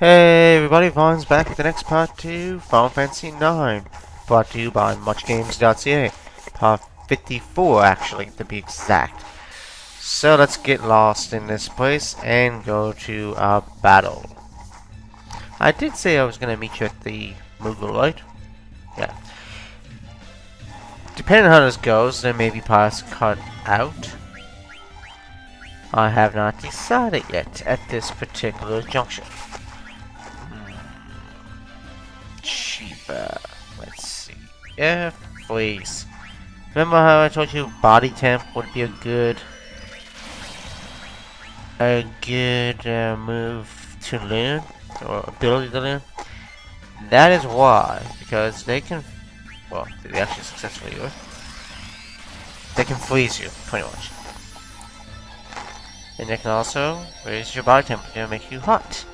Hey everybody, Vaughn's back with the next part to Final Fantasy IX, brought to you by MuchGames.ca, part 54 actually, to be exact. So let's get lost in this place and go to our battle. I did say I was going to meet you at the Moogle, right? Yeah. Depending on how this goes, there may be parts cut out. I have not decided yet at this particular junction. Cheaper. Let's see. Yeah, please. Remember how I told you body temp would be a good move to learn or ability to learn? That is why, because they can, well, they actually successfully do it. They can freeze you, pretty much. And they can also raise your body temperature and make you hot.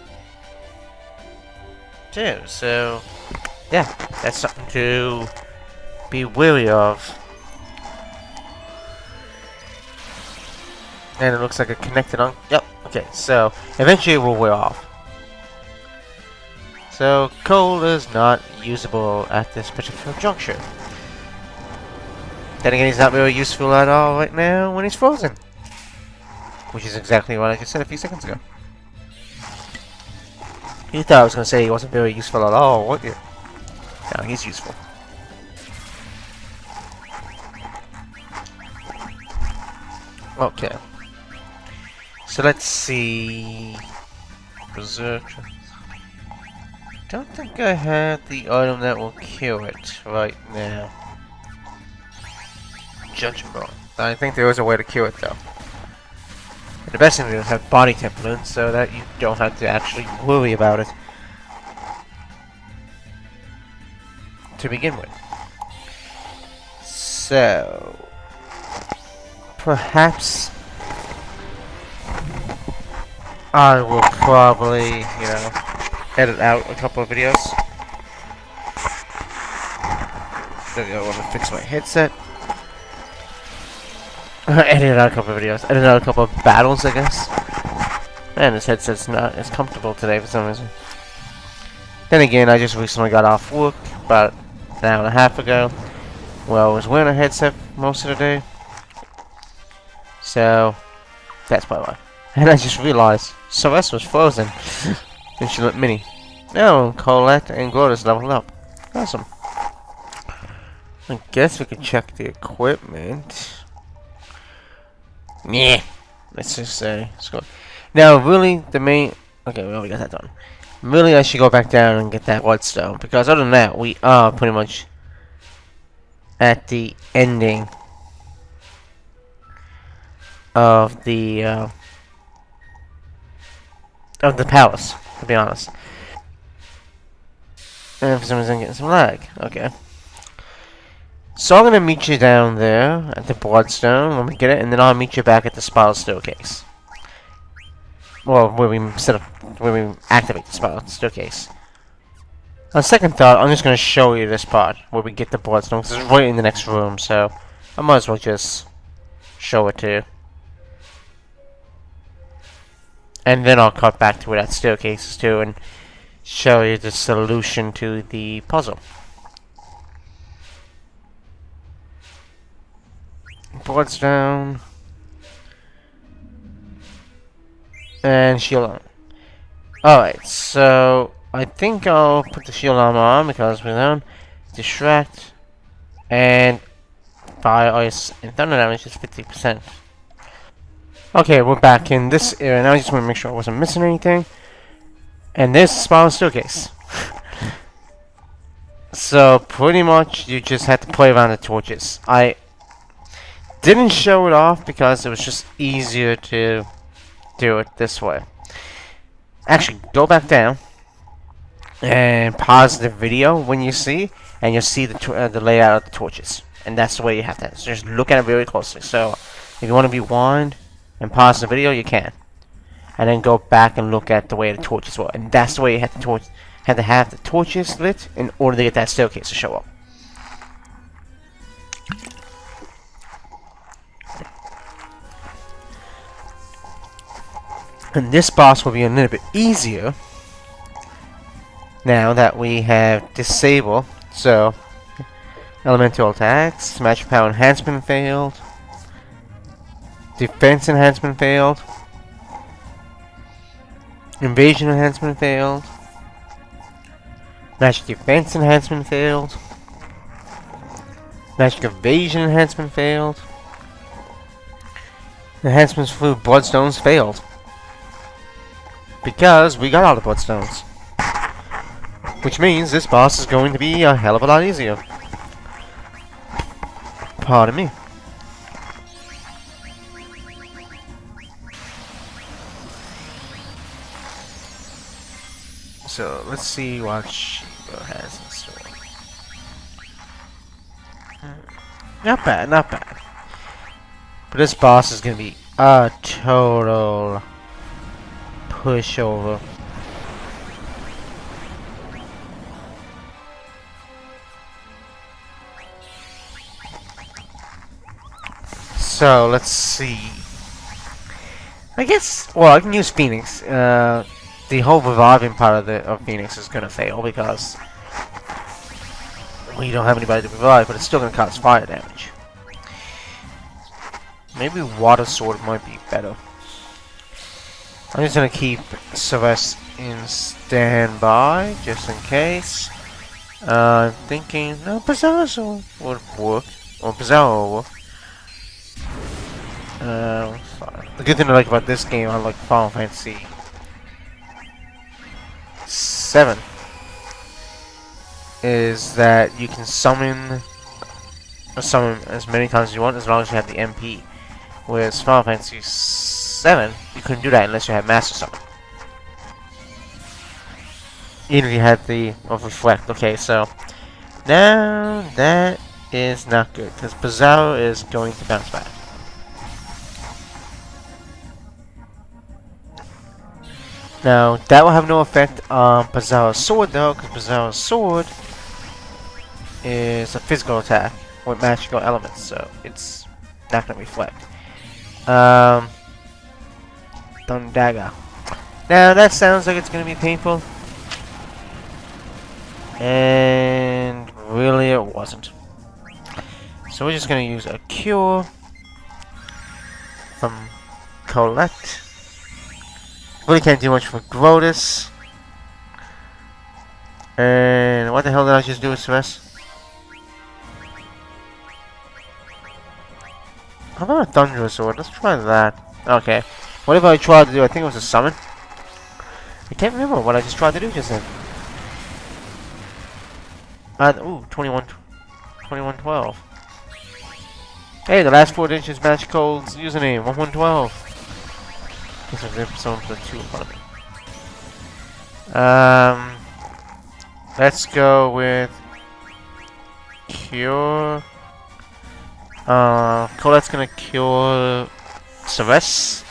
Too, so yeah, that's something to be wary of. And it looks like it connected on. Yep, okay, so eventually it will wear off. So coal is not usable at this particular juncture. Then again, he's not very useful at all right now when he's frozen. Which is exactly what I just said a few seconds ago. You thought I was going to say he wasn't very useful at all, weren't you? No, he's useful. Okay. So let's see. Berserk. Don't think I have the item that will kill it right now. Judgment. I think there is a way to kill it though. And the best thing to do is have body templates so that you don't have to actually worry about it to begin with. So perhaps I will probably, edit out a couple of videos. Then I want to fix my headset. Edit out a couple of videos. Edit out a couple of battles, I guess. Man, this headset's not as comfortable today for some reason. Then again, I just recently got off work about an hour and a half ago. Well, I was wearing a headset most of the day. So, that's probably why. And I just realized Celeste was frozen. And she looked mini. No, Colette and Gordas leveled up. Awesome. I guess we could check the equipment. Yeah, let's just say let's go. Now, really, the main. Okay, well, we got that done. Really, I should go back down and get that bloodstone because other than that, we are pretty much at the ending of the palace. To be honest, and for some reason, I'm getting some lag. Okay. So I'm gonna meet you down there at the bloodstone when we get it, and then I'll meet you back at the spiral staircase. Well, where we activate the spiral staircase. On second thought, I'm just gonna show you this part where we get the bloodstone, because it's right in the next room. So I might as well just show it to you, and then I'll cut back to where that staircase is too, and show you the solution to the puzzle. Bloodstone and shield armor. Alright, so I think I'll put the shield armor on because we don't distract and fire ice and thunder damage is 50%. Okay, we're back in this area now. I just want to make sure I wasn't missing anything. And there's the spiral staircase. So pretty much you just have to play around the torches. I didn't show it off because it was just easier to do it this way. Actually, go back down and pause the video when you see, and you'll see the layout of the torches. And that's the way you have to. So just look at it very closely. So if you want to rewind and pause the video, you can, and then go back and look at the way the torches were. And that's the way you have to have the torches lit in order to get that staircase to show up. And this boss will be a little bit easier Now that we have disable, so elemental attacks, magic power enhancement failed, defense enhancement failed, invasion enhancement failed, magic defense enhancement failed, magic evasion enhancement failed, enhancements for bloodstones failed. Because we got all the bloodstones. Which means this boss is going to be a hell of a lot easier. Pardon me. So, let's see what Shiva has in store. Not bad, not bad. But this boss is going to be a total pushover. So, let's see. I guess, well, I can use Phoenix. The whole reviving part of Phoenix is gonna fail because we don't have anybody to revive, but it's still gonna cause fire damage. Maybe Water Sword might be better. I'm just gonna keep Celeste in standby, just in case. I'm thinking, no, Bizarro Sword would work. Or Bizarro would work. The good thing I like about this game, unlike Final Fantasy 7, is that you can summon as many times as you want as long as you have the MP. Whereas Final Fantasy 7, you couldn't do that unless you had Master Summon. Even if you had the Reflect. Okay, so now that is not good because Bizarro is going to bounce back. Now, that will have no effect on Bizarro's sword, though, because Bizarro's sword is a physical attack with magical elements, so it's not going to reflect. Dagger. Now, that sounds like it's going to be painful. And really, it wasn't. So we're just going to use a cure from Colette. Really can't do much for Grotus. And what the hell did I just do with Celeste? How about a Thunderous Sword? Let's try that. Okay. Whatever I tried to do, I think it was a summon. I can't remember what I just tried to do just then. Ooh, 2112. Hey, the last 4 digits match code's username, 1112. Someone put a 2 in front of me. Let's go with Cure. Colette's gonna cure Celeste.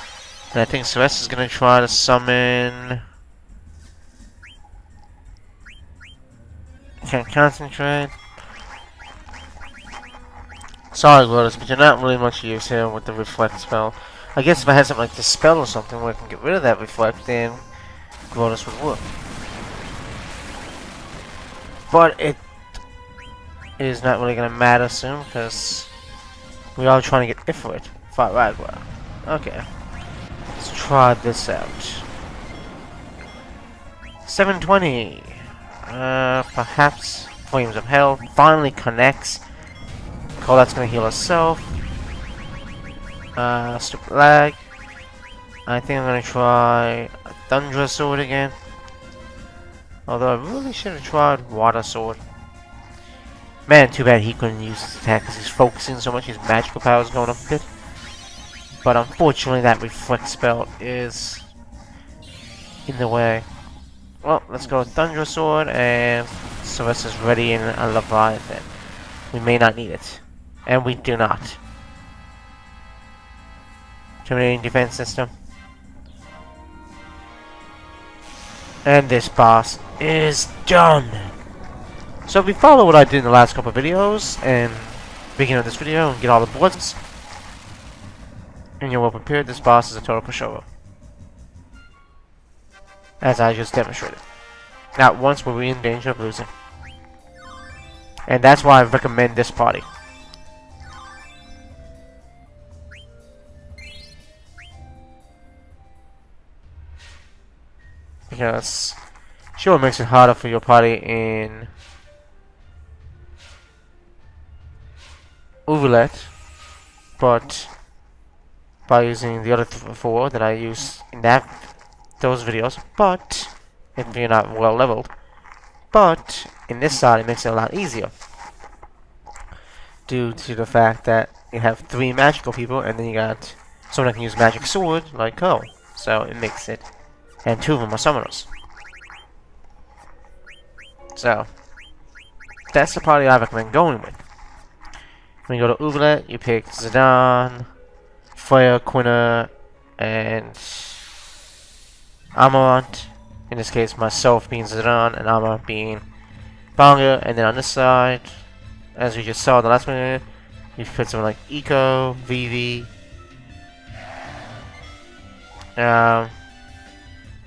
And I think Celeste is gonna try to summon. Can't concentrate. Sorry, Lotus, but you're not really much use here with the Reflect spell. I guess if I had something like Dispel or something where I can get rid of that Reflect, then Grotus would work. But it is not really going to matter soon, because we are trying to get Ifrit. Fight Ragwa. Okay. Let's try this out. 720. Perhaps Flames of Hell finally connects. Colette's going to heal herself. Stupid lag. I think I'm gonna try a Thunderous Sword again. Although I really should have tried Water Sword. Man, too bad he couldn't use his attack because he's focusing so much, his magical power is going up a bit. But unfortunately that Reflect spell is in the way. Well, let's go with Thunderous Sword and Celeste is ready in a Leviathan. We may not need it. And we do not. Terminating defense system. And this boss is done. So if you follow what I did in the last couple of videos and beginning of this video and get all the bloods, and you're well prepared, this boss is a total pushover. As I just demonstrated. Not once were we in danger of losing. And that's why I recommend this party. Because sure it makes it harder for your party in Ouvlet, but by using the other four that I use in those videos, but if you're not well leveled, but in this side it makes it a lot easier due to the fact that you have 3 magical people and then you got someone that can use magic sword like Ko, so it makes it, and 2 of them are summoners. So that's the party I recommend going with. When you go to Ouvlet, you pick Zidane, Freya, Quina, and Amarant. In this case, myself being Zidane and Amarant being Banga. And then on this side, as we just saw in the last one, you put someone like Eco, Vivi,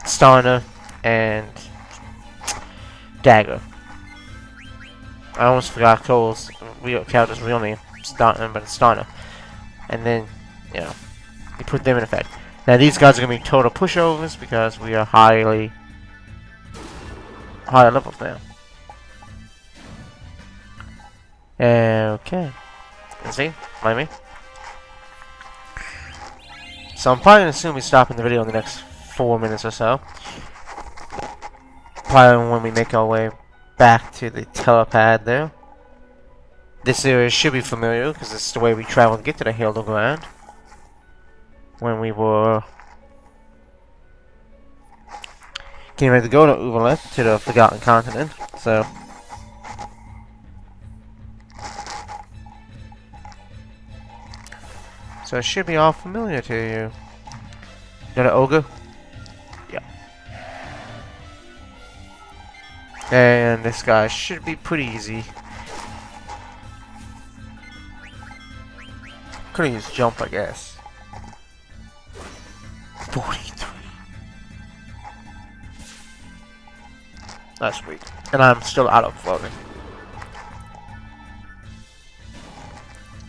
Starner, and Dagger. I almost forgot Cole's real character's real name, Starner, but it's Starner. And then, you know, you put them in effect. Now these guys are gonna be total pushovers because we are higher levels now. Okay. Let's see, mind me. So I'm probably gonna assume we stop in the video in the next 4 minutes or so. Probably when we make our way back to the telepad there. This area should be familiar because it's the way we travel to get to the Hilda Ground. When we were getting ready to go to Ouvlet, to the Forgotten Continent, so it should be all familiar to you. You're the ogre? Yeah. And this guy should be pretty easy. Could've used jump, I guess. 43. That's weak. And I'm still out of floating.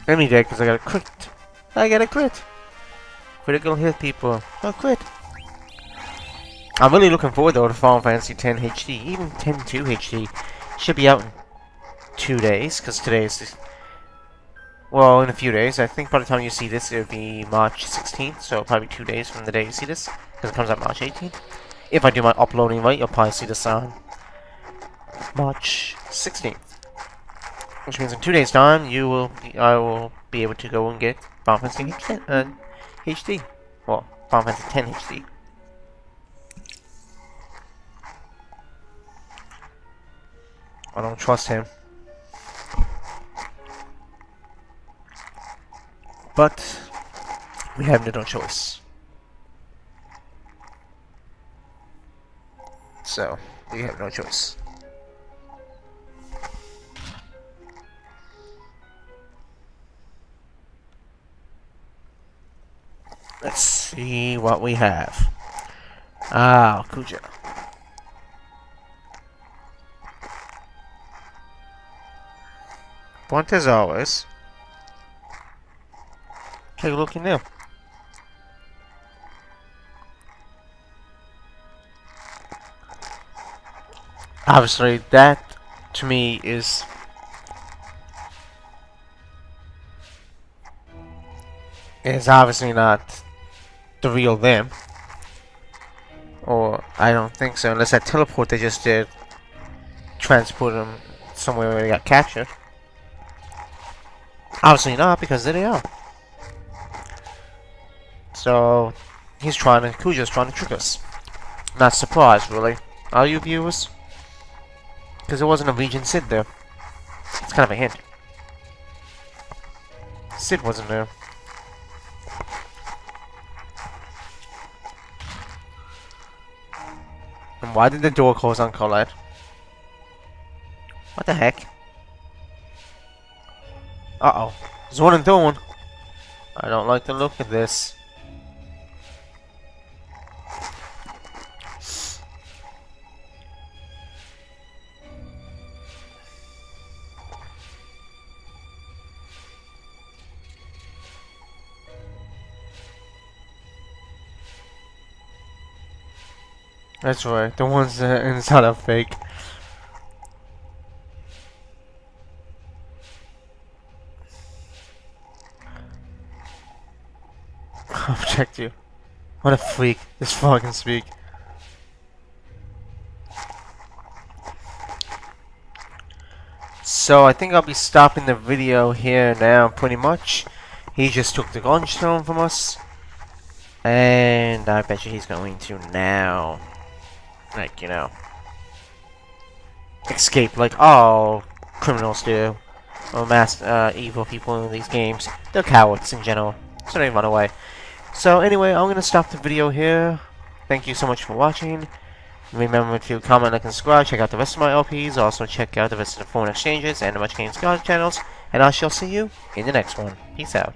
Any day, because I got a crit. I got a crit. Critical hit, people. Oh, crit. I'm really looking forward though to Final Fantasy X HD. Even 10.2 HD should be out in 2 days, because today is... Well, in a few days. I think by the time you see this, it'll be March 16th, so probably 2 days from the day you see this, because it comes out March 18th. If I do my uploading right, you'll probably see this on March 16th. Which means in 2 days' time, I will be able to go and get Final Fantasy HD. Well, Final Fantasy X HD. I don't trust him. But we have no choice. So, we have no choice. Let's see what we have. Ah, Kuja. Point as always. Take a look in there. Obviously, that to me is obviously not the real them. Or I don't think so, unless that teleport they just did transport them somewhere where they got captured. Obviously not, because there they are. So Kuja's trying to trick us. Not surprised, really. Are you, viewers? Because there wasn't a Regent Sid there. It's kind of a hint. Sid wasn't there. And why did the door close on Colette? What the heck? Uh-oh. There's one and two. I don't like the look of this. That's right. The ones that inside are fake. I'll protect you. What a freak. This frog can speak. So I think I'll be stopping the video here now, pretty much. He just took the gunstone from us. And I bet you he's going to now, like, you know, escape like all criminals do. Or mass evil people in these games. They're cowards in general, so they run away. So anyway, I'm going to stop the video here. Thank you so much for watching. Remember to comment, like, and subscribe. Check out the rest of my LPs. Also check out the rest of the foreign exchanges and the Much Games God channels. And I shall see you in the next one. Peace out.